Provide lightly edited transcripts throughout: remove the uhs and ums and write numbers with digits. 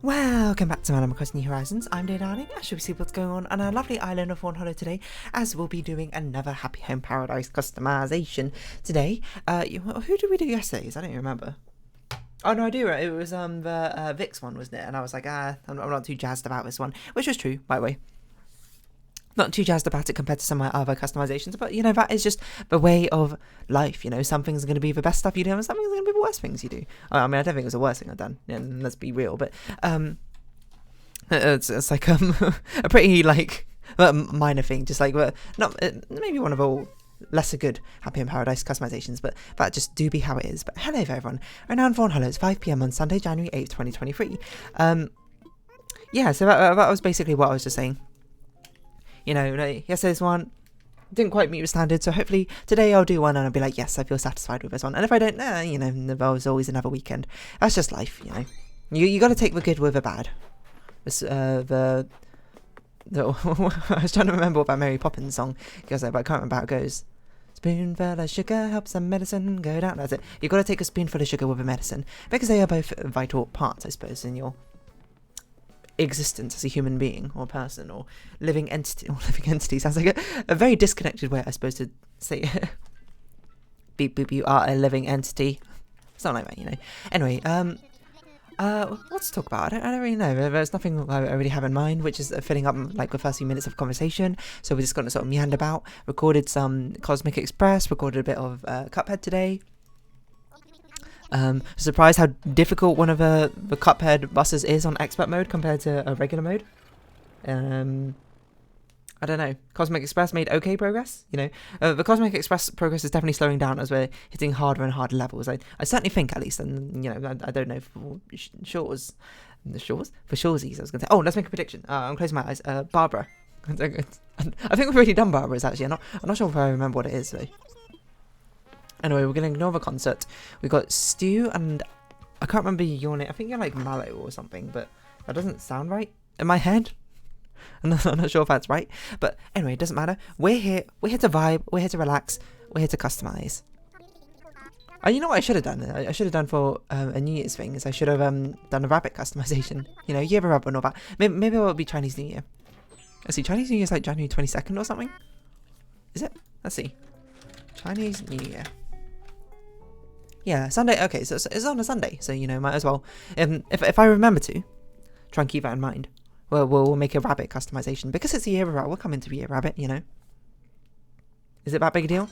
Welcome back to Animal Crossing New Horizons. I'm Darling. I shall see what's going on our lovely island of Fawnhollow today, as we'll be doing another Happy Home Paradise customization today. Who did we do yesterday? I don't even remember. Oh no, I do. Right? It was the Vix one, wasn't it? And I was like, I'm not too jazzed about this one, which was true, by the way. Not too jazzed about it compared to some of my other customizations, but that is just the way of life. Some things are going to be the best stuff you do, and some things are going to be the worst things you do. I mean, I don't think it was the worst thing I've done, and let's be real, but it's like a pretty minor thing, just like not maybe one of all lesser good Happy in Paradise customizations, but that just do be how it is. But hello there, everyone. Right now in Fawnhollow, it's 5 PM on Sunday, January 8th, 2023. Yeah, so that was basically what I was just saying. Yesterday's one didn't quite meet your standards, so hopefully today I'll do one and I'll be like, yes, I feel satisfied with this one. And if I don't, there's always another weekend. That's just life, You got to take the good with the bad. I was trying to remember what that Mary Poppins song goes like, but I can't remember how it goes. Spoonful of sugar helps the medicine go down. That's it. You got to take a spoonful of sugar with a medicine, because they are both vital parts, I suppose, in your existence as a human being or person or living entity. Sounds like a very disconnected way, I suppose, to say it. Beep boop, you are a living entity. Something like that, Anyway, what to talk about? I don't really know. There's nothing I already have in mind, which is filling up like the first few minutes of conversation. So we're just going to sort of meander about. Recorded some Cosmic Express. Recorded a bit of Cuphead today. Surprised how difficult one of the Cuphead bosses is on expert mode compared to a regular mode. I don't know. Cosmic Express made okay progress. The Cosmic Express progress is definitely slowing down as we're hitting harder and harder levels. I certainly think, at least, and I don't know for shoresies. I was going to say. Oh, let's make a prediction. I'm closing my eyes. Barbara. I think we've already done Barbara's actually. I'm not sure if I remember what it is though. Anyway, we're going to ignore the concert. We've got Stu and I can't remember your name. I think you're like Mallow or something, but that doesn't sound right in my head. I'm not sure if that's right. But anyway, it doesn't matter. We're here. We're here to vibe. We're here to relax. We're here to customize. You know what I should have done? I should have done for a New Year's thing is I should have done a rabbit customization. You have a rabbit and all that. Maybe it'll be Chinese New Year. Let's see. Chinese New Year is like January 22nd or something. Is it? Let's see. Chinese New Year. Yeah, Sunday. Okay, so it's on a Sunday, so might as well. If I remember to, try and keep that in mind. Well, we'll make a rabbit customization because it's a year rabbit. We'll come into be a rabbit, Is it that big a deal?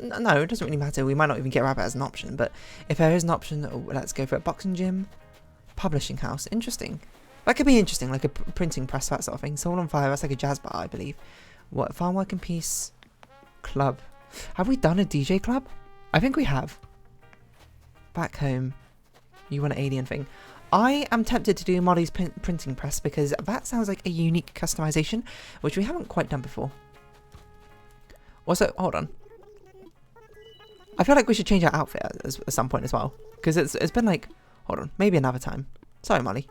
No, it doesn't really matter. We might not even get rabbit as an option, but if there is an option, let's go for it. Boxing gym, publishing house. Interesting. That could be interesting, like a printing press, that sort of thing. Soul on Fire. That's like a jazz bar, I believe. What? Farm Work in Peace club. Have we done a DJ club? I think we have. Back home, you want an alien thing. I am tempted to do Molly's printing press because that sounds like a unique customization, which we haven't quite done before. Also, hold on. I feel like we should change our outfit at some point as well, because it's been like, hold on, maybe another time. Sorry, Molly.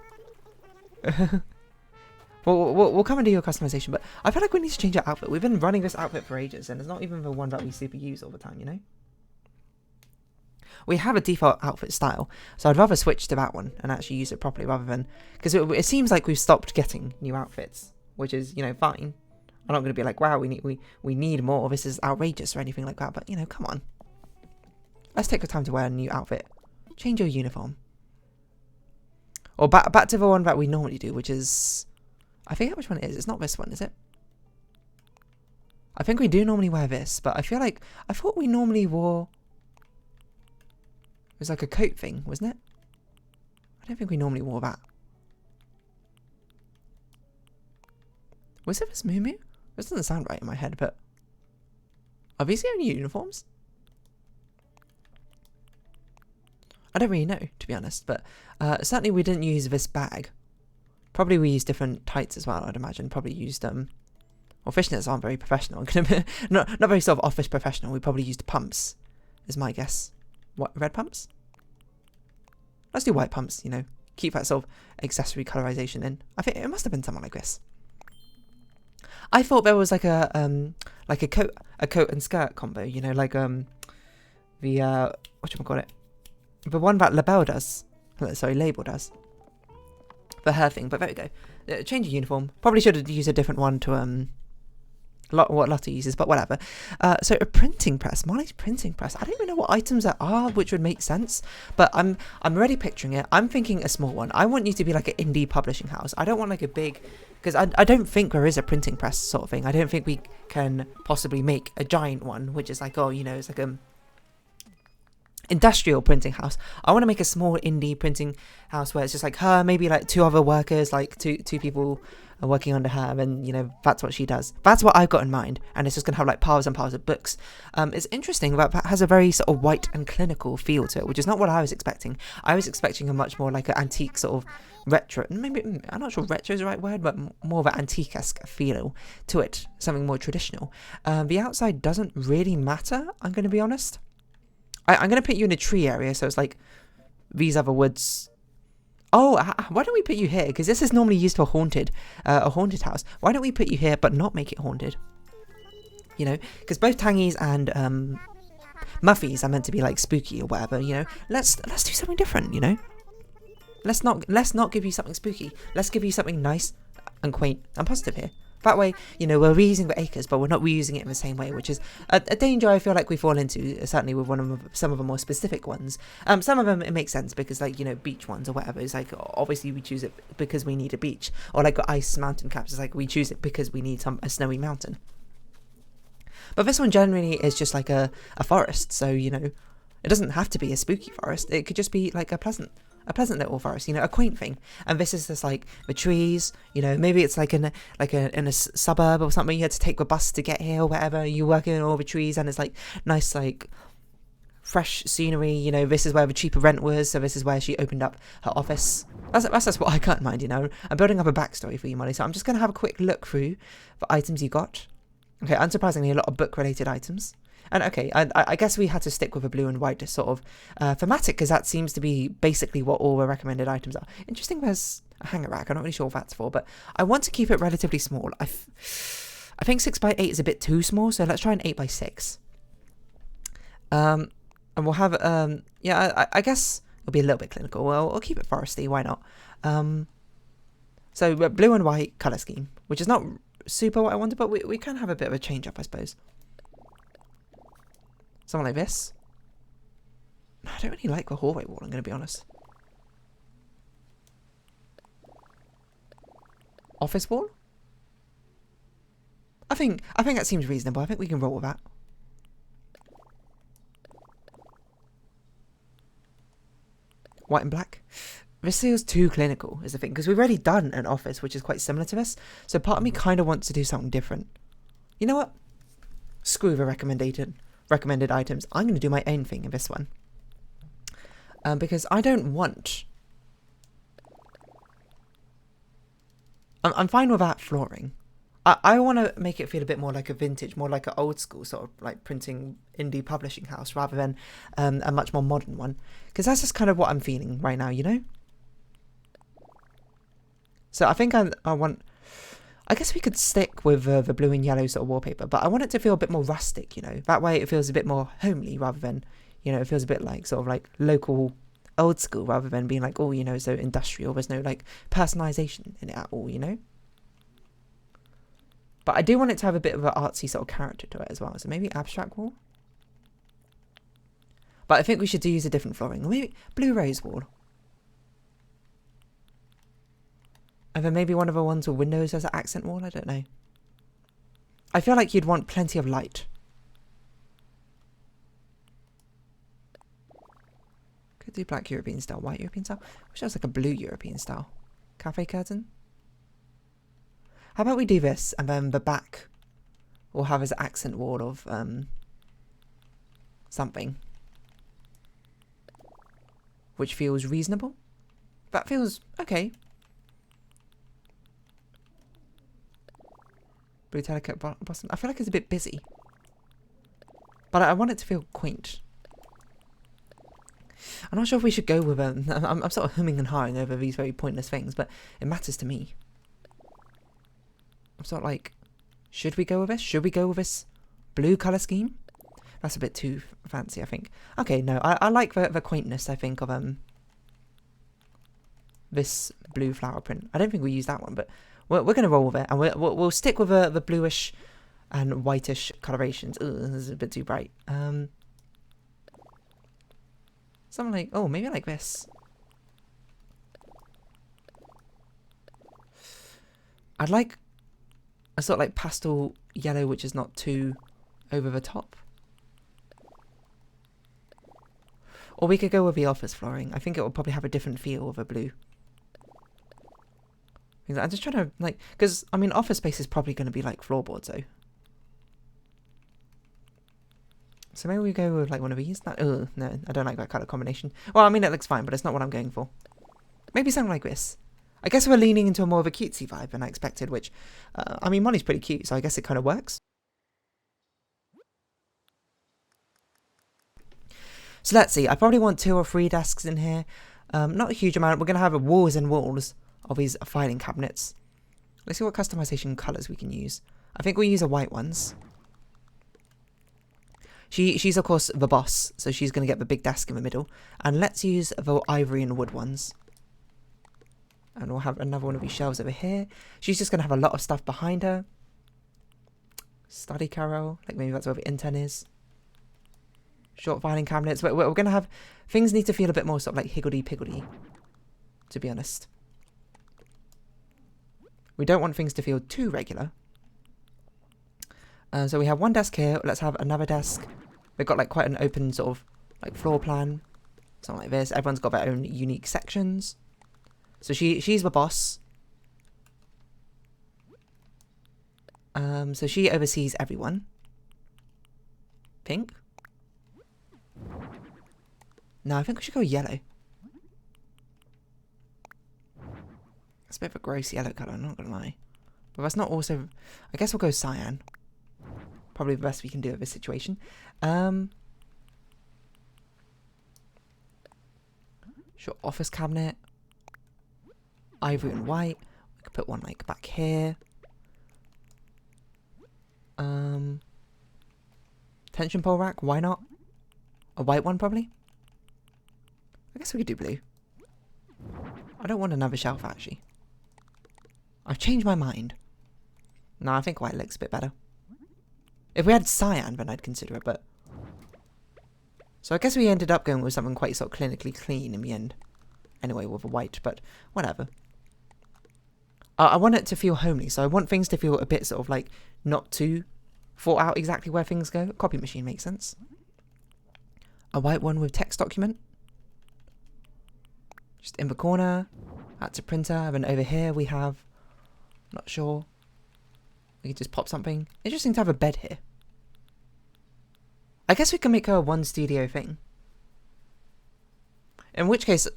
We'll come and do your customization, but I feel like we need to change our outfit. We've been running this outfit for ages, and it's not even the one that we super use all the time, We have a default outfit style, so I'd rather switch to that one and actually use it properly rather than... Because it seems like we've stopped getting new outfits, which is, fine. I'm not going to be like, wow, we need more, this is outrageous or anything like that, but, come on. Let's take the time to wear a new outfit. Change your uniform. Or back to the one that we normally do, which is... I forget which one it is. It's not this one, is it? I think we do normally wear this, but I feel like... I thought we normally wore... It was like a coat thing, wasn't it? I don't think we normally wore that. Was it this Moo Moo? This doesn't sound right in my head, but... Are these the only uniforms? I don't really know, to be honest, but certainly we didn't use this bag. Probably we used different tights as well, I'd imagine. Probably used, well, fishnets aren't very professional. not very sort of office professional. We probably used pumps, is my guess. What, red pumps? Let's do white pumps, Keep that sort of accessory colorization in. I think it must have been something like this. I thought there was like a coat and skirt combo, like the whatchamacallit? The one that Label does. Sorry, Label does. for her thing. But there we go. Change of uniform. Probably should have used a different one to what Lotte uses, but whatever. So a printing press, Molly's printing press. I don't even know what items there are which would make sense, but I'm already picturing it. I'm thinking a small one. I want you to be like an indie publishing house. I don't want like a big, because I don't think there is a printing press sort of thing. I don't think we can possibly make a giant one, which is like, oh, you know, it's like a industrial printing house. I want to make a small indie printing house where it's just like her, maybe like 2 other workers, like two people are working under her, and you know, that's what she does. That's what I've got in mind, and it's just gonna have like piles and piles of books. It's interesting, but that has a very sort of white and clinical feel to it, which is not what I was expecting. I was expecting a much more like an antique sort of retro, maybe, I'm not sure retro is the right word, but more of an antique-esque feel to it, something more traditional. The outside doesn't really matter, I'm gonna be honest. I'm going to put you in a tree area, so it's like these other woods. Oh, why don't we put you here? Because this is normally used for a haunted house. Why don't we put you here, but not make it haunted? You know, because both Tangies and Muffies are meant to be like spooky or whatever. You know, let's do something different. You know, let's not give you something spooky. Let's give you something nice and quaint and positive here. That way, you know, we're reusing the acres, but we're not reusing it in the same way, which is a danger I feel like we fall into, certainly with some of the more specific ones. Some of them, it makes sense, because, like, you know, beach ones or whatever, it's like, obviously we choose it because we need a beach. Or, like, ice mountain caps, it's like, we choose it because we need a snowy mountain. But this one generally is just like a forest, so, you know, it doesn't have to be a spooky forest. It could just be, like, a pleasant little forest, you know, a quaint thing. And this is just like the trees, you know, maybe it's like in a suburb or something. You had to take the bus to get here or whatever. You're working in all the trees, and it's like nice, like fresh scenery. You know, this is where the cheaper rent was, so this is where she opened up her office. That's what I got in mind. You know, I'm building up a backstory for you, Molly. So I'm just gonna have a quick look through the items you got. Okay, unsurprisingly, a lot of book-related items. And okay, I guess we had to stick with a blue and white sort of thematic, because that seems to be basically what all the recommended items are. Interesting, there's a hanger rack. I'm not really sure what that's for, but I want to keep it relatively small. I think 6x8 is a bit too small, so let's try an 8x6. And we'll have, yeah, I guess it'll be a little bit clinical. Well, we'll keep it foresty, why not? So blue and white colour scheme, which is not super what I wanted, but we can have a bit of a change up, I suppose. Something like this. I don't really like the hallway wall, I'm going to be honest. Office wall? I think that seems reasonable. I think we can roll with that. White and black. This feels too clinical, is the thing, because we've already done an office which is quite similar to this. So part of me kind of wants to do something different. You know what? Screw the recommended items. I'm going to do my own thing in this one, because I don't want. I'm fine with that flooring. I want to make it feel a bit more like a vintage, more like an old school sort of like printing indie publishing house, rather than a much more modern one, because that's just kind of what I'm feeling right now, you know. So I think I want. I guess we could stick with the blue and yellow sort of wallpaper, but I want it to feel a bit more rustic, you know. That way it feels a bit more homely, rather than, you know, it feels a bit like sort of like local old school, rather than being like, oh, you know, so industrial. There's no like personalization in it at all, you know. But I do want it to have a bit of an artsy sort of character to it as well. So maybe abstract wall. But I think we should use a different flooring. Or maybe blue rose wall. And then maybe one of the ones with windows as an accent wall, I don't know. I feel like you'd want plenty of light. Could do black European style, white European style. Wish there was like a blue European style. Cafe curtain. How about we do this, and then the back will have as an accent wall of something. Which feels reasonable. That feels okay. Blue delicate bottom. I feel like it's a bit busy. But I want it to feel quaint. I'm not sure if we should go with I'm sort of humming and hawing over these very pointless things, but it matters to me. I'm sort of like, should we go with this? Should we go with this blue colour scheme? That's a bit too fancy, I think. Okay, no, I like the quaintness, I think, of this blue flower print. I don't think we use that one, but we're going to roll with it, and we'll stick with the bluish and whitish colorations. Ugh, this is a bit too bright. Something like, oh, maybe like this. I'd like a sort of like pastel yellow, which is not too over the top. Or we could go with the office flooring. I think it will probably have a different feel of a blue. I'm just trying to, like, because, I mean, office space is probably going to be like floorboards, though. So maybe we go with, like, one of these. No, I don't like that colour combination. Well, I mean, it looks fine, but it's not what I'm going for. Maybe something like this. I guess we're leaning into a more of a cutesy vibe than I expected, which, I mean, Molly's pretty cute, so I guess it kind of works. So let's see. I probably want 2 or 3 desks in here. Not a huge amount. We're going to have walls and walls of these filing cabinets. Let's see what customization colours we can use. I think we'll use the white ones. She's of course the boss, so she's going to get the big desk in the middle. And let's use the ivory and wood ones. And we'll have another one of these shelves over here. She's just going to have a lot of stuff behind her. Study Carol, like maybe that's where the intern is. Short filing cabinets. We're going to have... Things need to feel a bit more sort of like higgledy-piggledy, to be honest. We don't want things to feel too regular. So we have one desk here. Let's have another desk. We've got like quite an open sort of like floor plan. Something like this. Everyone's got their own unique sections. So she's the boss. So she oversees everyone. Pink? No, I think we should go yellow. It's a bit of a gross yellow colour, I'm not going to lie. But that's not also... I guess we'll go cyan. Probably the best we can do at this situation. Sure, office cabinet. Ivory and white. We could put one like back here. Tension pole rack, why not? A white one probably? I guess we could do blue. I don't want another shelf actually. I've changed my mind. No, I think white looks a bit better. If we had cyan, then I'd consider it, but... So I guess we ended up going with something quite sort of clinically clean in the end. Anyway, with a white, but whatever. I want it to feel homely, so I want things to feel a bit sort of like not too thought out exactly where things go. Copy machine makes sense. A white one with text document. Just in the corner. That's a printer. And then over here we have... Not sure. We can just pop something. Interesting to have a bed here. I guess we can make her a one studio thing. In which case...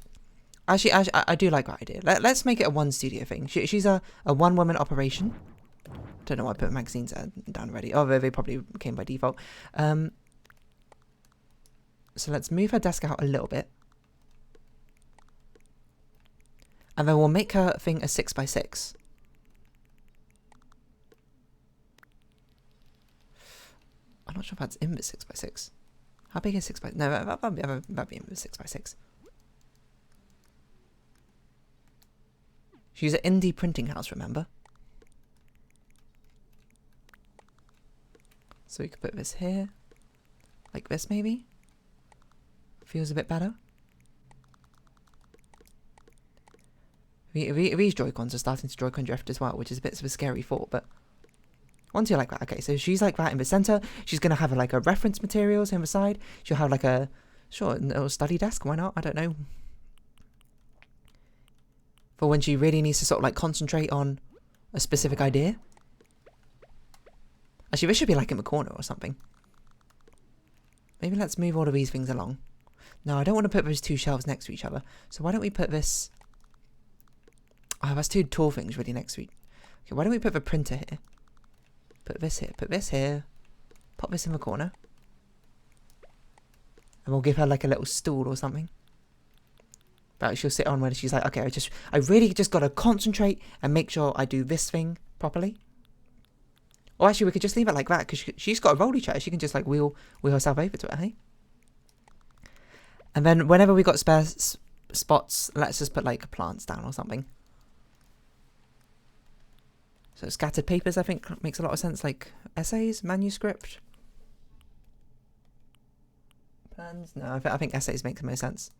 Actually, I do like that idea. Let's make it a one studio thing. She's a one woman operation. Don't know why I put magazines down already. Oh, they probably came by default. So let's move her desk out a little bit. And then we'll make her thing a 6x6. I'm not sure if that's in the 6x6. How big is 6x... No, that'd be in the 6x6. She's an indie printing house, remember? So we could put this here. Like this, maybe? Feels a bit better. These Joy-Cons are starting to Joy-Con drift as well, which is a bit of a scary thought, but... Once you're like that, okay, so she's like that in the centre. She's going to have like a reference materials in the side. She'll have like a, sure, a little study desk, why not? I don't know. For when she really needs to sort of like concentrate on a specific idea. Actually, this should be like in the corner or something. Maybe let's move all of these things along. No, I don't want to put those two shelves next to each other. So why don't we put this... Oh, that's two tall things really next to each... Okay, why don't we put the printer here? Put this here. Pop this in the corner. And we'll give her like a little stool or something. But she'll sit on when she's like, okay, I really just got to concentrate and make sure I do this thing properly. Or actually, we could just leave it like that because she's got a rolly chair. She can just like wheel herself over to it, hey? And then whenever we got spare spots. Let's just put like plants down or something. So scattered papers, I think, makes a lot of sense. Like essays, manuscript, plans. No, I think essays make the most sense.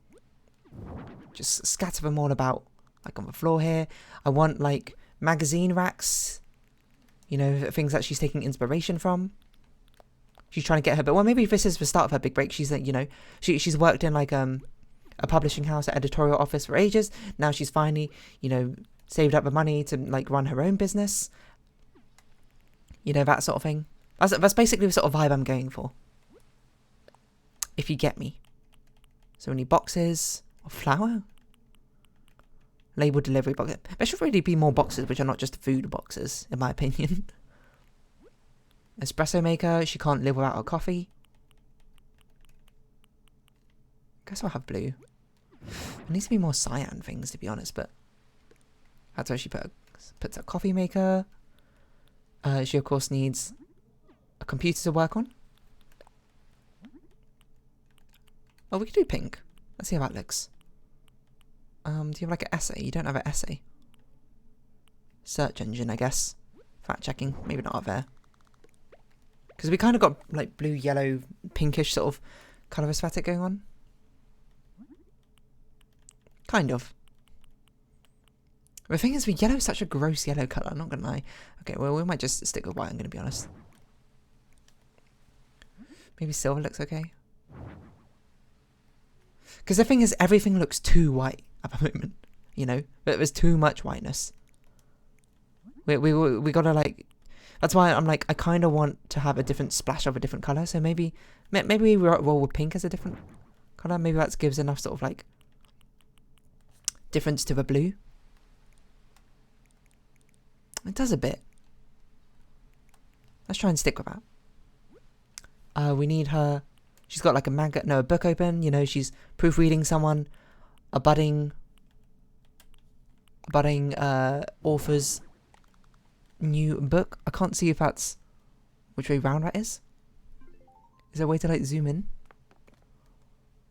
Just scatter them all about, like on the floor here. I want like magazine racks. You know, things that she's taking inspiration from. She's trying to get her, but well, maybe this is the start of her big break. She's like, you know, she's worked in like a publishing house, an editorial office for ages. Now she's finally, you know, saved up the money to like run her own business. You know, that sort of thing. That's basically the sort of vibe I'm going for. If you get me. So we need boxes of flour. Label delivery box. There should really be more boxes which are not just food boxes, in my opinion. Espresso maker. She can't live without her coffee. Guess I'll have blue. There needs to be more cyan things, to be honest, but that's where she puts a coffee maker. She of course needs a computer to work on. Oh, we could do pink. Let's see how that looks. Do you have like an essay? You don't have an essay. Search engine, I guess. Fact checking. Maybe not up there. Because we kind of got like blue, yellow, pinkish sort of colour aesthetic going on. Kind of. The thing is, the yellow is such a gross yellow colour, I'm not going to lie. Okay, well, we might just stick with white, I'm going to be honest. Maybe silver looks okay. Because the thing is, everything looks too white at the moment, you know? But there's too much whiteness. We gotta like... That's why I'm like, I kind of want to have a different splash of a different colour. So maybe we roll with pink as a different colour. Maybe that gives enough sort of like difference to the blue. It does a bit. Let's try and stick with that. We need her... She's got like a book open. You know, she's proofreading someone. A budding author's new book. I can't see if that's... Which way round that is. Is there a way to like zoom in?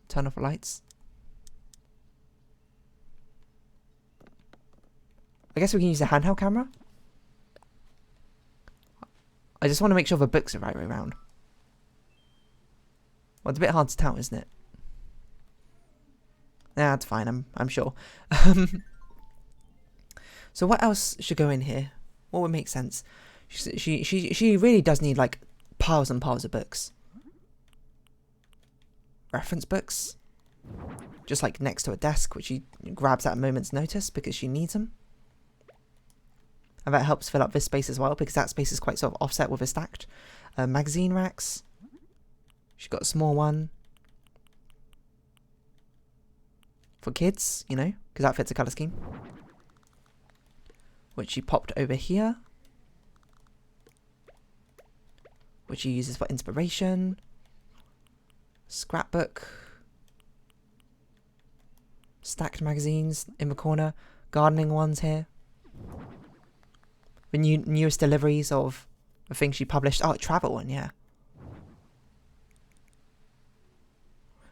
Turn off the lights. I guess we can use the handheld camera. I just want to make sure the books are right way round. Well, it's a bit hard to tell, isn't it? Nah, that's fine. I'm sure. So what else should go in here? What would make sense? She really does need like piles and piles of books. Reference books, just like next to a desk, which she grabs at a moment's notice because she needs them. And that helps fill up this space as well, because that space is quite sort of offset with a stacked magazine racks. She's got a small one for kids, you know, because that fits a colour scheme. Which she popped over here. Which she uses for inspiration. Scrapbook. Stacked magazines in the corner. Gardening ones here. The newest deliveries of the things she published. Oh, a travel one, yeah.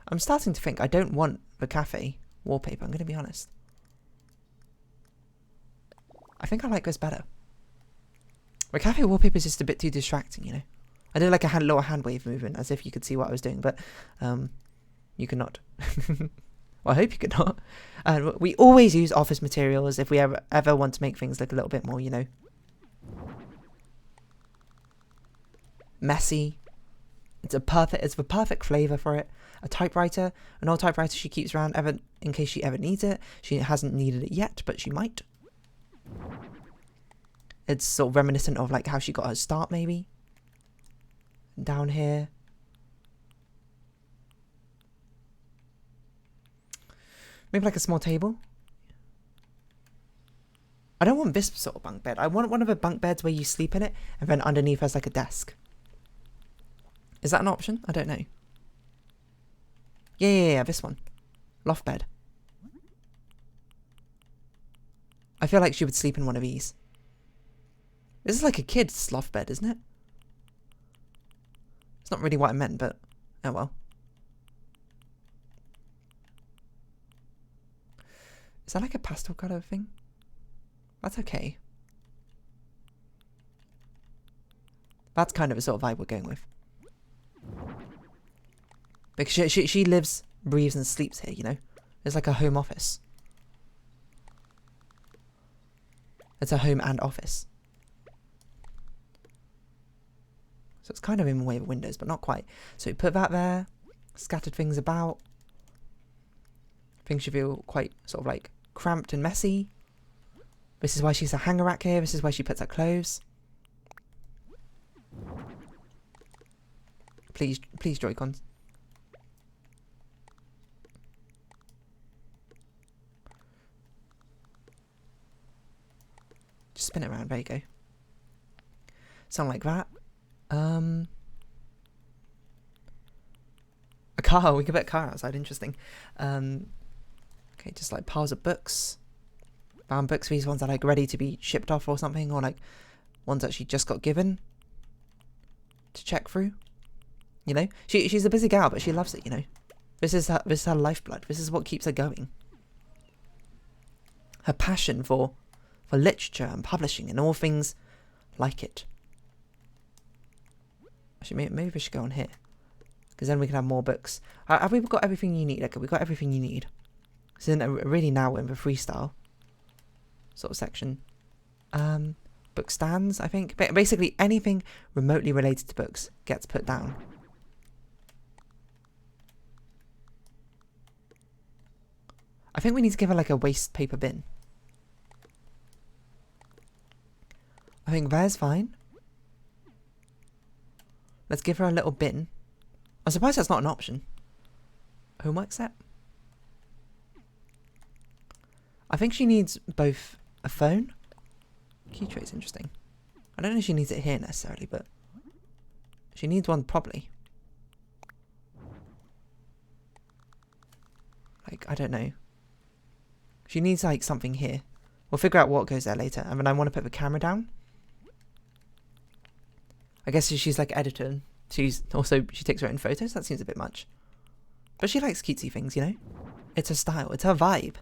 I'm starting to think I don't want the cafe wallpaper, I'm going to be honest. I think I like this better. The cafe wallpaper is just a bit too distracting, you know. I did like a little hand wave movement as if you could see what I was doing, but you cannot. Well, I hope you could not. We always use office materials if we ever want to make things look a little bit more, you know, messy. It's the perfect flavour for it. A typewriter, an old typewriter she keeps around in case she ever needs it. She hasn't needed it yet, but she might. It's sort of reminiscent of like how she got her start, maybe. Down here. Maybe like a small table. I don't want this sort of bunk bed. I want one of the bunk beds where you sleep in it and then underneath has like a desk. Is that an option? I don't know. Yeah, this one. Loft bed. I feel like she would sleep in one of these. This is like a kid's loft bed, isn't it? It's not really what I meant, but oh well. Is that like a pastel colour thing? That's okay. That's kind of a sort of vibe we're going with. Because she lives, breathes and sleeps here, you know? It's like a home office. It's a home and office. So it's kind of in the way of windows, but not quite. So we put that there. Scattered things about. Things should feel quite sort of like cramped and messy. This is why she's a hanger rack here. This is where she puts her clothes. Please, please, Joy-Cons. Just spin it around. There you go. Something like that. A car. We can put a car outside. Interesting. Okay, just like piles of books. Bound books. These ones are like ready to be shipped off or something, or like ones that she just got given to check through. You know, she's a busy gal, but she loves it. You know, this is her lifeblood. This is what keeps her going. Her passion for literature and publishing and all things like it. Actually, maybe we should go on here, because then we can have more books. Have we got everything you need? Okay, we've got everything you need. So then really now we're in the freestyle sort of section. Book stands, I think. Basically anything remotely related to books gets put down. I think we need to give her like a waste paper bin. I think there's fine. Let's give her a little bin. I'm surprised that's not an option. Homework set? I think she needs both a phone. Key tray is interesting. I don't know if she needs it here necessarily, but she needs one probably. Like, I don't know. She needs like something here. We'll figure out what goes there later. And then I want to put the camera down. I guess she's like editor. She takes her own photos. That seems a bit much. But she likes cutesy things, you know? It's her style. It's her vibe.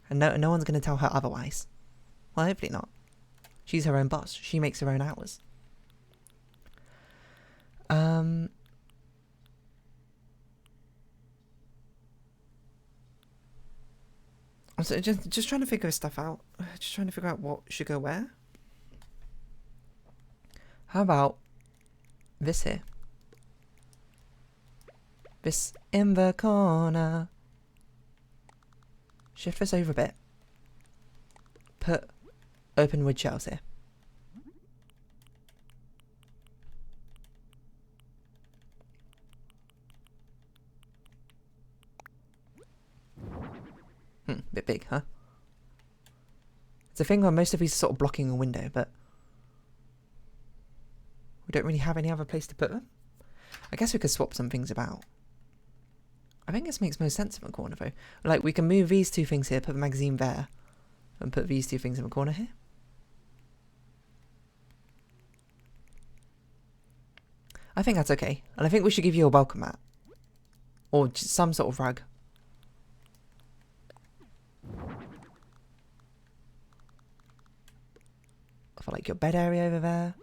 And no one's going to tell her otherwise. Well, hopefully not. She's her own boss. She makes her own hours. So just trying to figure stuff out. Just trying to figure out what should go where. How about this here? This in the corner. Shift this over a bit. Put open wood shelves here. Bit big, huh? It's a thing where most of these are sort of blocking a window, but we don't really have any other place to put them. I guess we could swap some things about. I think this makes most sense in the corner though. Like, we can move these two things here, put the magazine there, and put these two things in the corner here. I think that's okay. And I think we should give you a welcome mat. Or just some sort of rug. For like your bed area over there.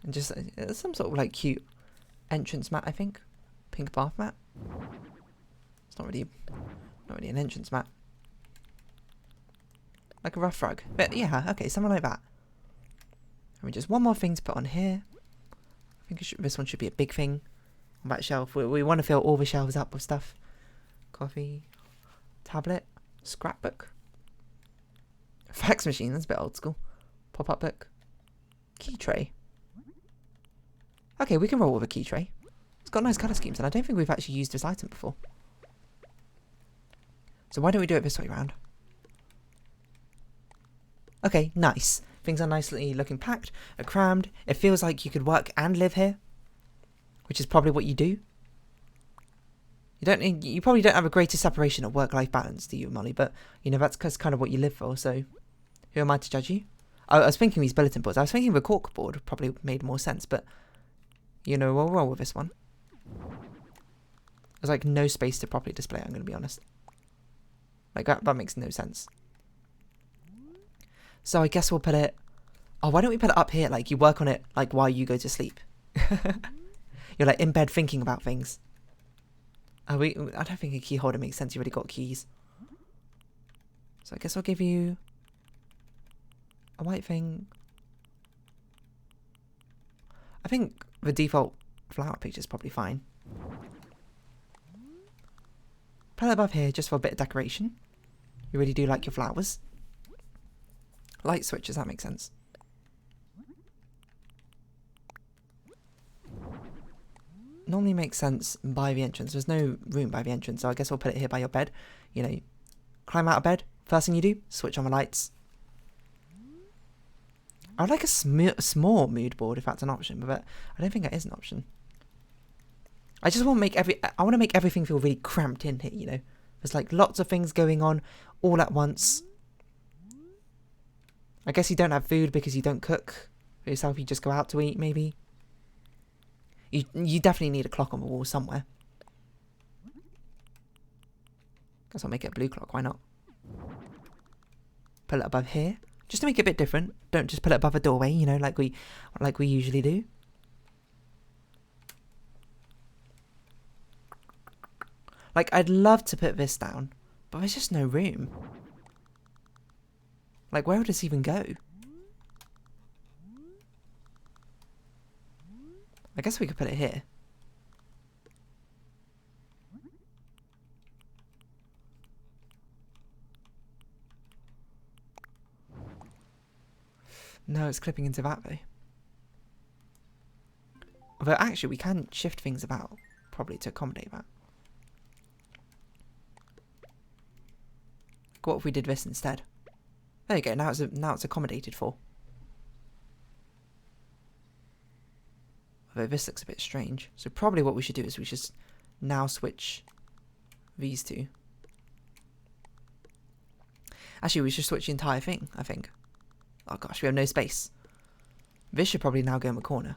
And just some sort of like cute entrance mat, I think. Pink bath mat. It's not really an entrance mat. Like a rough rug. But yeah, okay, something like that. And just one more thing to put on here. I think this one should be a big thing. On that shelf. We want to fill all the shelves up with stuff. Coffee. Tablet. Scrapbook. Fax machine, that's a bit old school. Pop-up book. Key tray. Okay, we can roll with a key tray. It's got nice colour schemes, and I don't think we've actually used this item before. So why don't we do it this way round? Okay, nice. Things are nicely looking packed, are crammed. It feels like you could work and live here, which is probably what you do. You probably don't have a greater separation of work-life balance, do you, Molly? But, you know, that's kind of what you live for, so who am I to judge you? I was thinking these bulletin boards. I was thinking the cork board probably made more sense, but, you know, we'll roll with this one. There's like no space to properly display it, I'm going to be honest. Like that makes no sense. So I guess we'll put it... Oh, why don't we put it up here? Like you work on it like while you go to sleep. You're like in bed thinking about things. I don't think a key holder makes sense. You already got keys. So I guess I'll give you a white thing. I think the default flower picture is probably fine. Put it above here just for a bit of decoration. You really do like your flowers. Light switches, that makes sense. Normally makes sense by the entrance. There's no room by the entrance, so I guess we'll put it here by your bed. You know, climb out of bed. First thing you do, switch on the lights. I would like a small mood board if that's an option, but I don't think that is an option. I just want to make I want to make everything feel really cramped in here, you know. There's like lots of things going on all at once. I guess you don't have food because you don't cook for yourself. You just go out to eat, maybe. You definitely need a clock on the wall somewhere. Guess I'll make it a blue clock. Why not? Put it above here, just to make it a bit different. Don't just put it above a doorway, you know, like we usually do. Like I'd love to put this down, but there's just no room. Like where would this even go? I guess we could put it here. No, it's clipping into that though. Although actually we can shift things about probably to accommodate that. What if we did this instead? There you go, now it's accommodated for. Although this looks a bit strange. So probably what we should do is we should now switch these two. Actually, we should switch the entire thing, I think. Oh gosh, we have no space. This should probably now go in the corner.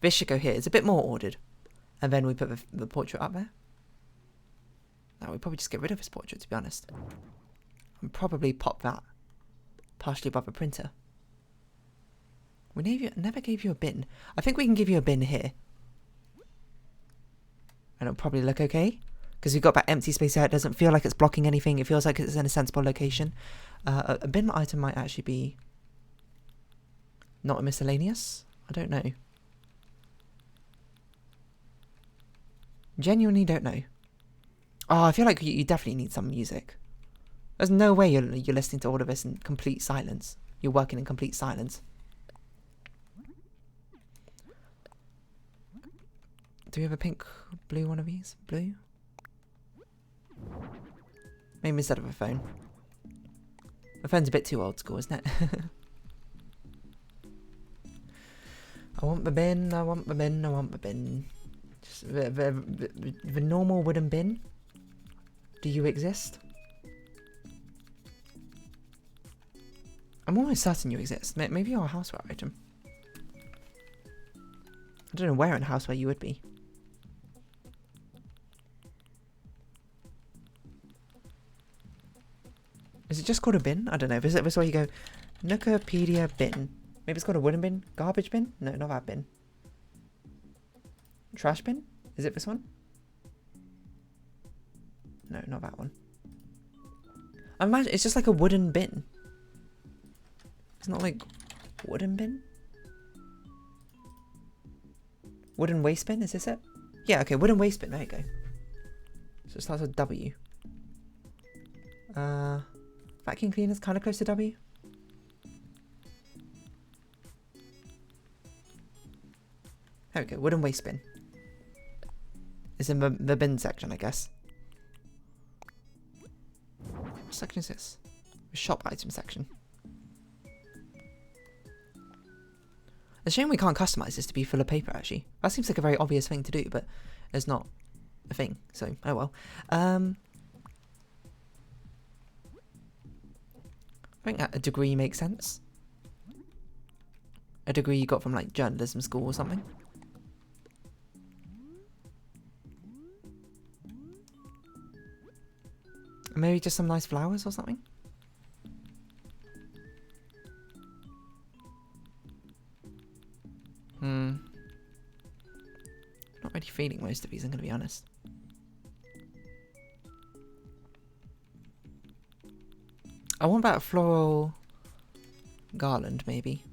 This should go here. It's a bit more ordered. And then we put the portrait up there. No, we probably just get rid of this portrait, to be honest. And probably pop that partially above the printer. We never gave you a bin. I think we can give you a bin here. And it'll probably look okay. Because we've got that empty space there. It doesn't feel like it's blocking anything. It feels like it's in a sensible location. A bin item might actually be not a miscellaneous. I don't know. Genuinely don't know. Oh, I feel like you definitely need some music. There's no way you're listening to all of this in complete silence. You're working in complete silence. Do we have a pink, blue one of these? Blue? Maybe instead of a phone. My phone's a bit too old school, isn't it? I want the bin, I want the bin, I want the bin. Just the normal wooden bin. Do you exist? I'm almost certain you exist. Maybe you're a houseware item. I don't know where in houseware you would be. Is it just called a bin? I don't know. Is it this way you go? Nookopedia bin. Maybe it's called a wooden bin? Garbage bin? No, not that bin. Trash bin? Is it this one? No, not that one. I imagine it's just like a wooden bin. It's not like wooden bin? Wooden waste bin? Is this it? Yeah, okay, wooden waste bin. There you go. So it starts with W. Vacuum cleaner's kind of close to W. There we go, wooden waste bin. It's in the bin section, I guess. What section is this? The shop item section. It's a shame we can't customize this to be full of paper, actually. That seems like a very obvious thing to do, but it's not a thing, so oh well. I think that a degree makes sense. A degree you got from like journalism school or something. Maybe just some nice flowers or something? Not really feeling most of these, I'm going to be honest. I want about a floral garland, maybe.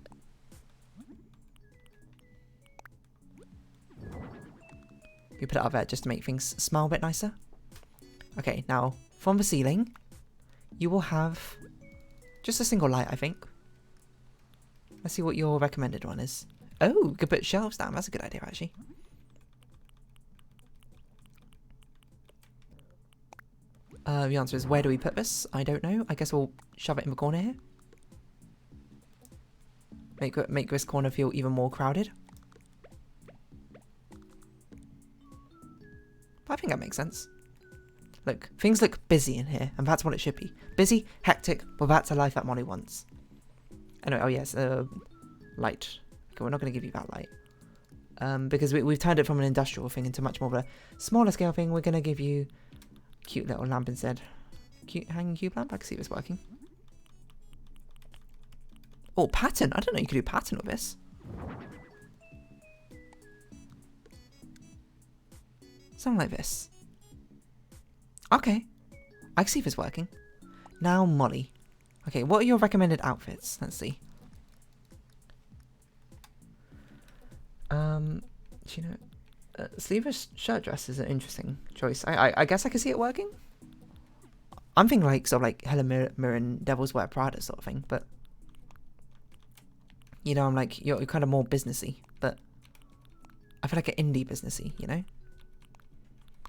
We put it up there just to make things smell a bit nicer. Okay, now, from the ceiling, you will have just a single light, I think. Let's see what your recommended one is. Oh, you could put shelves down. That's a good idea, actually. The answer is, where do we put this? I don't know. I guess we'll shove it in the corner here. Make this corner feel even more crowded. But I think that makes sense. Look, things look busy in here, and that's what it should be. Busy, hectic, but that's a life that Molly wants. Anyway, oh yes, light. Okay, we're not going to give you that light. Because we've turned it from an industrial thing into much more of a smaller scale thing. We're going to give you a cute little lamp instead. Cute hanging cube lamp? I can see this working. Oh, pattern. I don't know you could do pattern with this. Something like this. Okay. I can see this working. Now, Molly. Okay, what are your recommended outfits? Let's see. You know, sleeveless shirt dress is an interesting choice. I guess I can see it working. I'm thinking like sort of like Helen Mirren Devil's Wear Prada sort of thing, but you know, I'm like you're kind of more businessy, but I feel like an indie businessy, you know.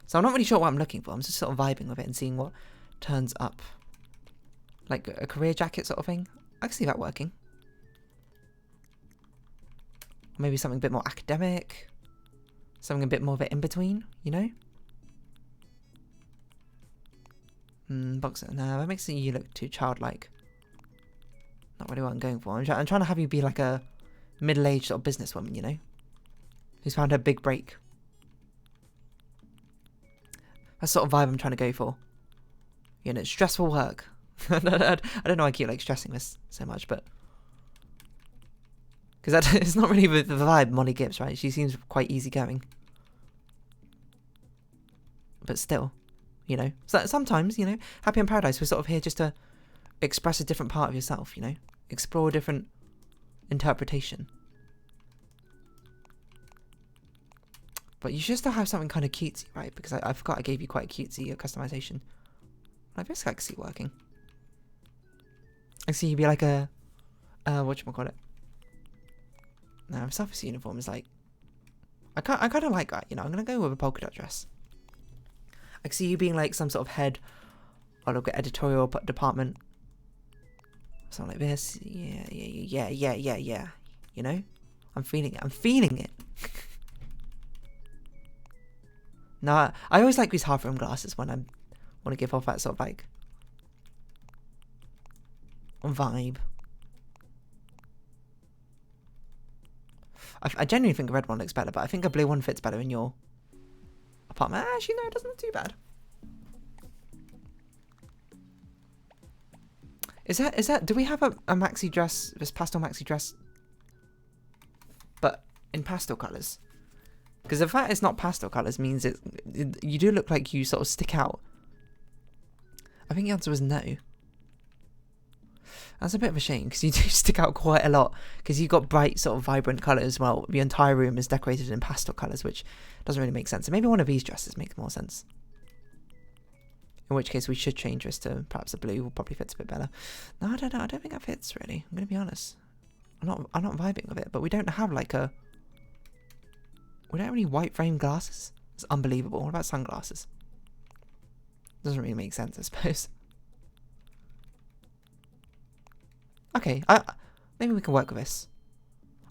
So I'm not really sure what I'm looking for. I'm just sort of vibing with it and seeing what turns up. Like a career jacket sort of thing. I can see that working. Maybe something a bit more academic. Something a bit more of it in between, you know? Boxer. No, that makes you look too childlike. Not really what I'm going for. I'm trying to have you be like a middle-aged sort of businesswoman, you know? Who's found her big break. That's sort of vibe I'm trying to go for. You know, stressful work. I don't know why I keep like stressing this so much, but because it's not really the vibe Molly gives, right? She seems quite easygoing, but still, you know. So sometimes, you know, Happy in Paradise, we're sort of here just to express a different part of yourself, you know, explore a different interpretation. But you should still have something kind of cutesy, right? Because I forgot I gave you quite a cutesy customization. Like this I can see working. I see you'd be like a whatchamacallit. No, Surface uniform is like I kind of like that, you know. I'm gonna go with a polka dot dress. I can see you being like some sort of head or like an editorial department. Something like this. Yeah. You know? I'm feeling it. No, I always like these half rim glasses when I want to give off that sort of like vibe. I genuinely think a red one looks better, but I think a blue one fits better in your apartment. Actually, no, it doesn't look too bad. Is that? Do we have a maxi dress? This pastel maxi dress, but in pastel colours? Because the fact it's not pastel colours means you do look like you sort of stick out. I think the answer was no. That's a bit of a shame, because you do stick out quite a lot, because you've got bright sort of vibrant colours as well. The entire room is decorated in pastel colours, which doesn't really make sense. So maybe one of these dresses makes more sense. In which case we should change this to perhaps a blue, will probably fits a bit better. No, I don't know. I don't think that fits really. I'm going to be honest. I'm not vibing with it, but we don't have like a... We don't have any white frame glasses. It's unbelievable. What about sunglasses? Doesn't really make sense, I suppose. Okay, maybe we can work with this.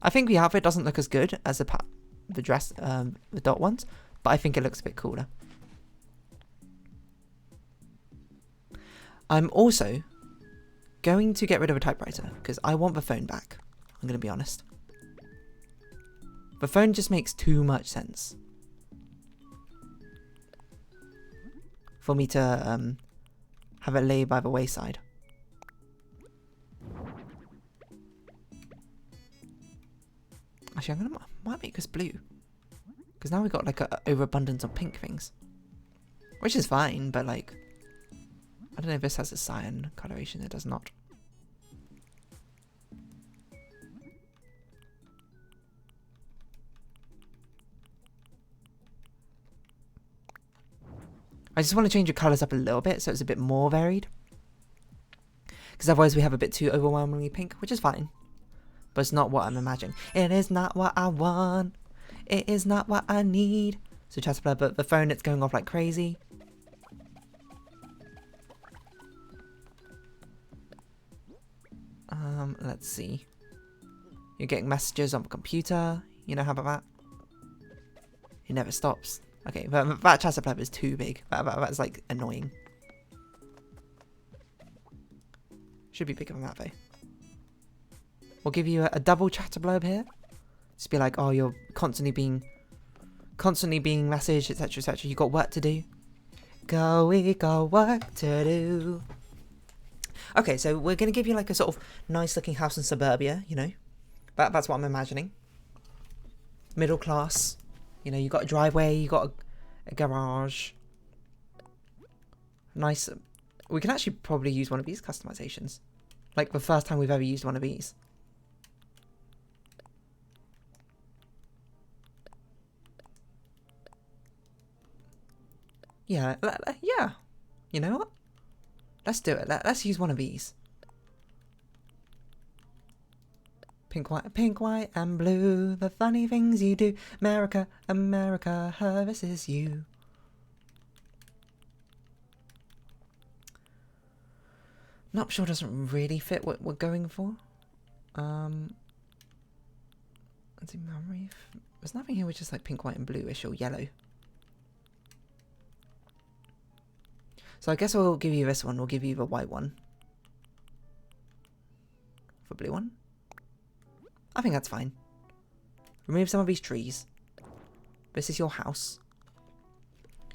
I think the outfit doesn't look as good as the dress, the dot ones, but I think it looks a bit cooler. I'm also going to get rid of a typewriter because I want the phone back. I'm going to be honest. The phone just makes too much sense for me to have it lay by the wayside. Actually, might make this blue. Because now we've got like a overabundance of pink things. Which is fine, but like, I don't know if this has a cyan coloration. It does not. I just want to change the colours up a little bit so it's a bit more varied. Because otherwise we have a bit too overwhelmingly pink, which is fine. But it's not what I'm imagining. It is not what I want. It is not what I need. So Chatterblur, but the phone, it's going off like crazy. Let's see. You're getting messages on the computer. You know, how about that? It never stops. Okay, that Chatterblur is too big. That's like annoying. Should be bigger than that though. We'll give you a double Chatterblurb here. Just be like, oh, you're constantly being messaged, etc, etc. You got work to do. We got work to do. Okay, so we're gonna give you like a sort of nice looking house in suburbia, you know. That's what I'm imagining. Middle class. You know, you got a driveway, you got a garage. Nice. We can actually probably use one of these customizations. Like the first time we've ever used one of these. Yeah, yeah. You know what? Let's do it. Let's use one of these. Pink, white, and blue. The funny things you do. America, America, this is you. Not sure doesn't really fit what we're going for. Let's see, memory. There's nothing here which is like pink, white, and bluish or yellow. So I guess we'll give you this one. We'll give you the white one. The blue one. I think that's fine. Remove some of these trees. This is your house.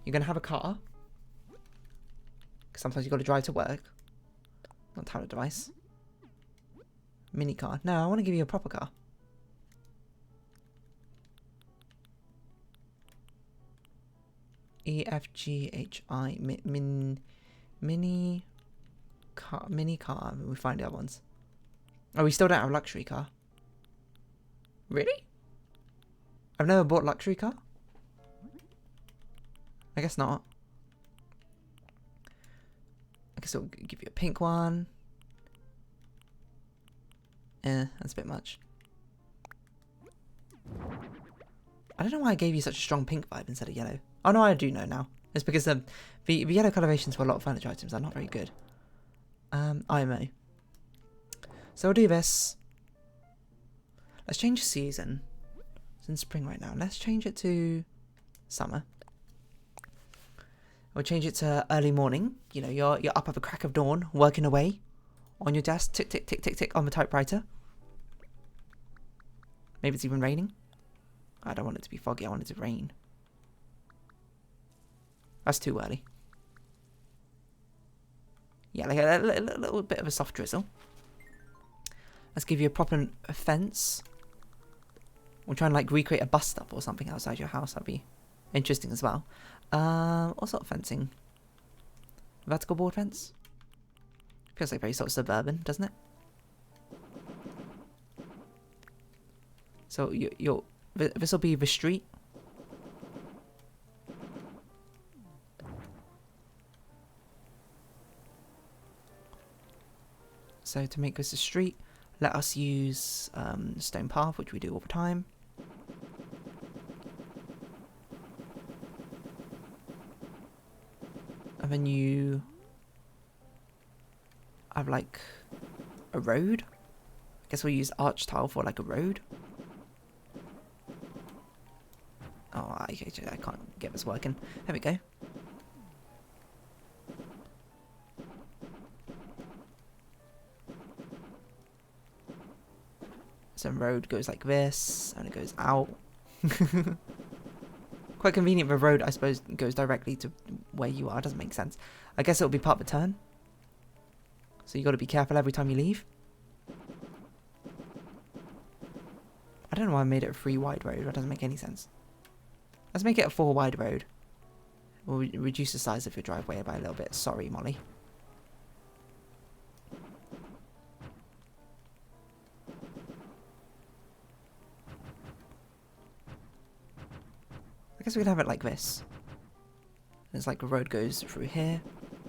You're going to have a car. Because sometimes you've got to drive to work. Not tablet device. Mini car. No, I want to give you a proper car. EFGHI mini car. We find the other ones. Oh, we still don't have a luxury car. Really? I've never bought a luxury car. I guess not. I guess I'll give you a pink one. That's a bit much. I don't know why I gave you such a strong pink vibe instead of yellow. Oh no, I do know now. It's because the yellow colorations for a lot of furniture items are not very good. IMO. So we'll do this. Let's change the season. It's in spring right now. Let's change it to summer. We'll change it to early morning. You know, you're up at the crack of dawn, working away on your desk, tick tick tick tick tick on the typewriter. Maybe it's even raining. I don't want it to be foggy. I want it to rain. That's too early. Yeah, like a little bit of a soft drizzle. Let's give you a proper fence. We'll try and like recreate a bus stop or something outside your house. That'd be interesting as well. What sort of fencing? Vertical board fence? Feels like very sort of suburban, doesn't it? So this will be the street. So to make this a street, let us use stone path, which we do all the time. And then you have like a road. I guess we'll use arch tile for like a road. Oh, I can't get this working. There we go. Some road goes like this, and it goes out. Quite convenient. The road, I suppose, goes directly to where you are. Doesn't make sense. I guess it'll be part of the turn. So you got to be careful every time you leave. I don't know why I made it a 3 wide road. That doesn't make any sense. Let's make it a 4 wide road. We'll reduce the size of your driveway by a little bit. Sorry, Molly. I guess we can have it like this. It's like a road goes through here.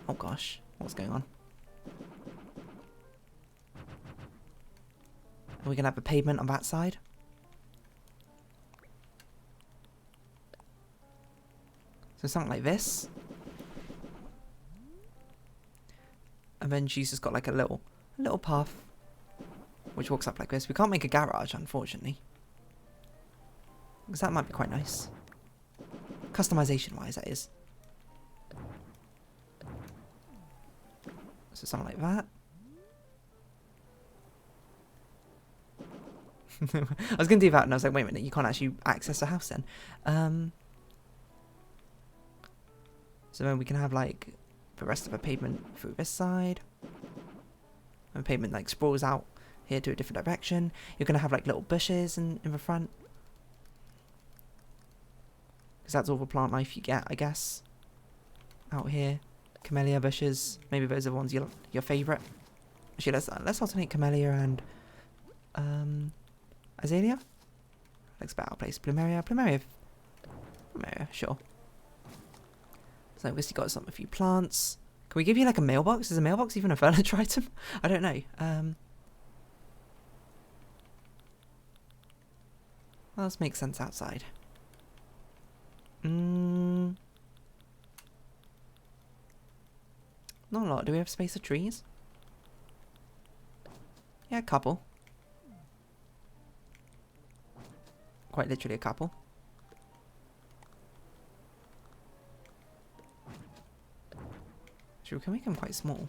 Oh gosh, what's going on? And we can have a pavement on that side. So something like this. And then she's just got like a little path which walks up like this. We can't make a garage, unfortunately. Because that might be quite nice. Customization wise, that is. So something like that. I was going to do that and I was like, wait a minute, you can't actually access the house then. So then we can have like the rest of the pavement through this side. And the pavement like sprawls out here to a different direction. You're going to have like little bushes in the front. Because that's all the plant life you get, I guess. Out here. Camellia bushes. Maybe those are the ones your favourite. Actually, let's alternate Camellia and Azalea. Looks better place. Plumeria, sure. So obviously got a few plants. Can we give you like a mailbox? Is a mailbox even a furniture item? I don't know. What else makes sense outside? Not a lot. Do we have space of trees? Yeah, a couple. Quite literally a couple. Actually, we can make them quite small.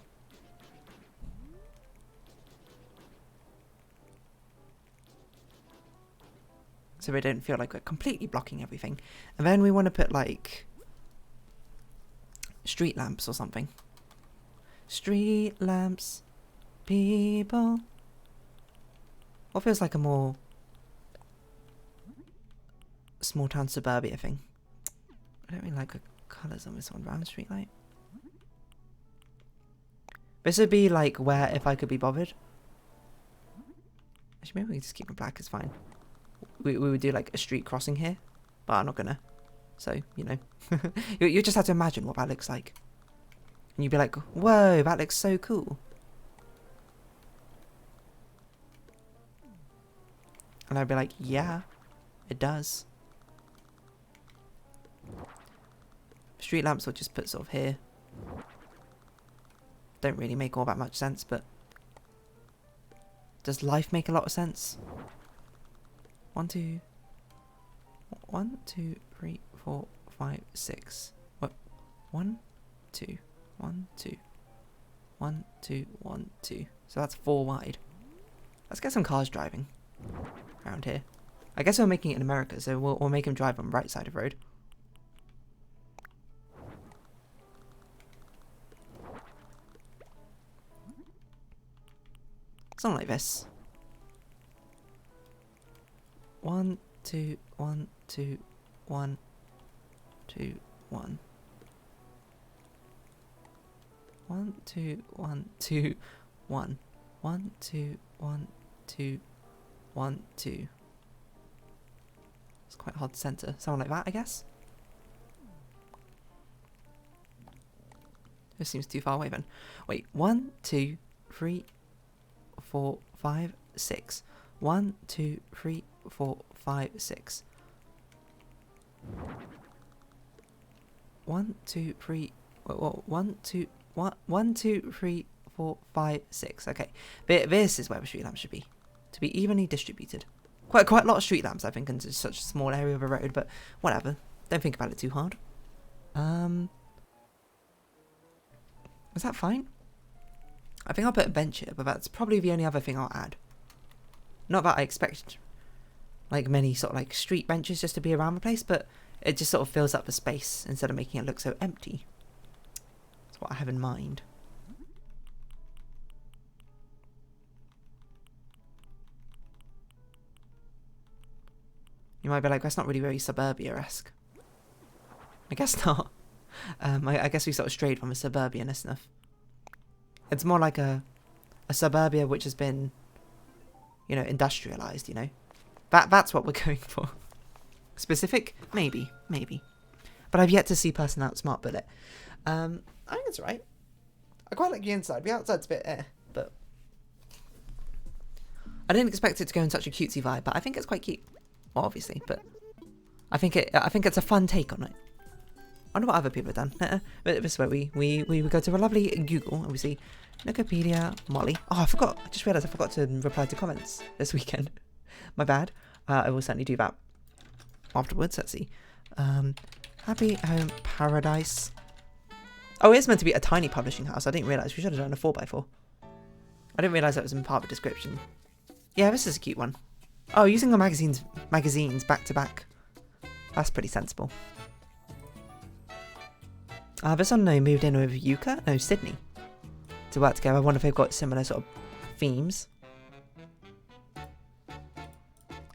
So they don't feel like we're completely blocking everything. And then we want to put like street lamps or something. Street lamps, people. What feels like a more small town suburbia thing. I don't really like the colours on this one. Round street light. This would be like where if I could be bothered. Actually, maybe we can just keep it black. It's fine. We would do like a street crossing here, but I'm not gonna. So you know, you just have to imagine what that looks like, and you'd be like, "Whoa, that looks so cool." And I'd be like, "Yeah, it does." Street lamps will just put sort of here. Don't really make all that much sense, but does life make a lot of sense? 1, 2, 3, 4, 5, 6. What? 1, 2, 1, 2, 1, 2, 1, 2. So that's 4 wide. Let's get some cars driving around here. I guess we're making it in America, so we'll make them drive on the right side of the road. Something like this. 1, 2, 1, 2, 1, 2, 1. 1, 2, 1, 2, 1. 1, 2, 1, 2, 1, 2. It's quite hard to center. Something like that, I guess. This seems too far away then. Wait, 1, 2, 3, 4, 5, 6. 1, 2, 3, 4, 5, 6. 1, 2, 3. 1, 2, 1, 2, 3, 4, 5, 6. Okay, this is where the street lamps should be, to be evenly distributed. Quite a lot of street lamps, I think, in such a small area of a road. But whatever. Don't think about it too hard. Is that fine? I think I'll put a bench here, but that's probably the only other thing I'll add. Not that I expect like many sort of like street benches just to be around the place, but it just sort of fills up the space instead of making it look so empty. That's what I have in mind. might be like, that's not really very suburbia-esque. I guess not. I guess we sort of strayed from a suburbianist enough. It's more like a suburbia which has been, you know, industrialized, you know. That's what we're going for. Specific? Maybe. But I've yet to see person outsmart Bullet. I think it's right. I quite like the inside. The outside's a bit but I didn't expect it to go in such a cutesy vibe, but I think it's quite cute. Well, obviously, but I think it's a fun take on it. I wonder what other people have done. But this is where we go to a lovely Google and we see Wikipedia, Molly. Oh, I forgot. I just realised I forgot to reply to comments this weekend. My bad. I will certainly do that afterwards. Let's see. Happy Home Paradise. Oh, it's meant to be a tiny publishing house. I didn't realise. We should have done a 4x4. I didn't realise that was in part of the description. Yeah, this is a cute one. Oh, using the magazines back to back. That's pretty sensible. This one they moved in with Yuka? No, Sydney. To work together. I wonder if they've got similar sort of themes.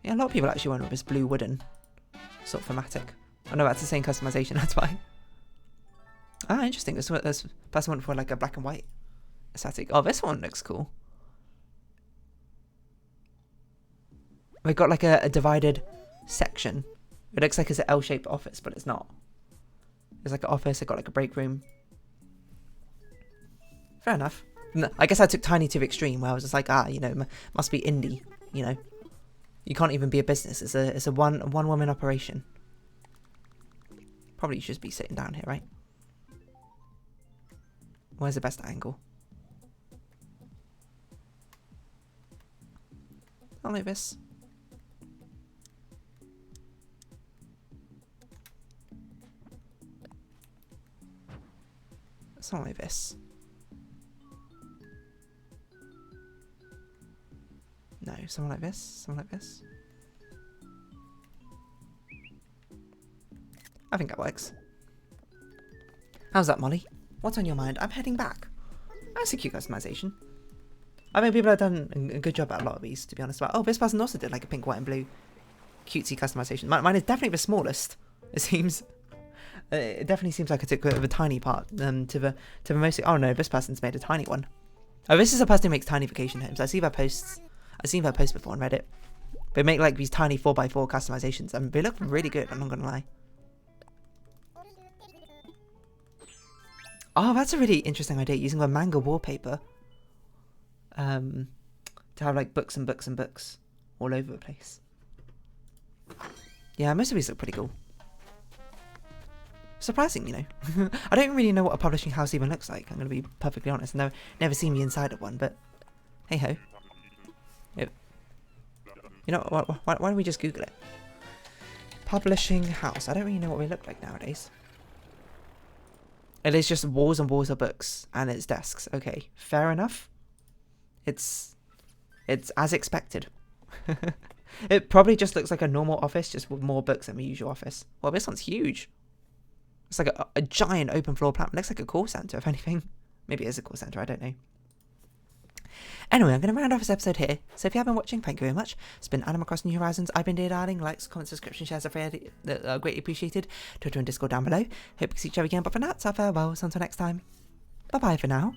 Yeah, a lot of people actually went with this blue wooden sort of thematic. I know that's the same customization, that's why. Ah, interesting. This person went for like a black and white aesthetic. Oh, this one looks cool. We've got like a divided section. It looks like it's an L-shaped office, but it's not. It's like an office. I've got like a break room. Fair enough. I guess I took tiny to the extreme, where I was just like, you know, must be indie. You know, you can't even be a business. It's a one woman operation. Probably should be sitting down here, right? Where's the best angle? I'll like this. Something like this. No, something like this. Something like this. I think that works. How's that, Molly? What's on your mind? I'm heading back. That's a cute customization. I think people have done a good job at a lot of these, to be honest. Oh, this person also did like a pink, white, and blue cutesy customization. Mine is definitely the smallest, it seems. It definitely seems like I took the tiny part to the most. Oh no, this person's made a tiny one. Oh, this is a person who makes tiny vacation homes. I see their posts. I've seen their posts before on Reddit. They make like these tiny 4x4 customizations, and they look really good. I'm not gonna lie. Oh, that's a really interesting idea, using a manga wallpaper to have like books and books and books all over the place. Yeah, most of these look pretty cool. Surprising, you know. I don't really know what a publishing house even looks like. I'm going to be perfectly honest. I've never seen the inside of one, but hey ho. Yep. You know, why don't we just Google it? Publishing house. I don't really know what they look like nowadays. It is just walls and walls of books, and it's desks. Okay, fair enough. It's as expected. It probably just looks like a normal office, just with more books than the usual office. Well, this one's huge. It's like a giant open floor plan. It looks like a call center, if anything. Maybe it is a call center, I don't know. Anyway, I'm going to round off this episode here. So if you have been watching, thank you very much. It's been Adam across New Horizons. I've been Dear Darling. Likes, comments, subscription, shares are greatly appreciated. Twitter and Discord down below. Hope to see each other again. But for now, it's our farewells. Until next time. Bye-bye for now.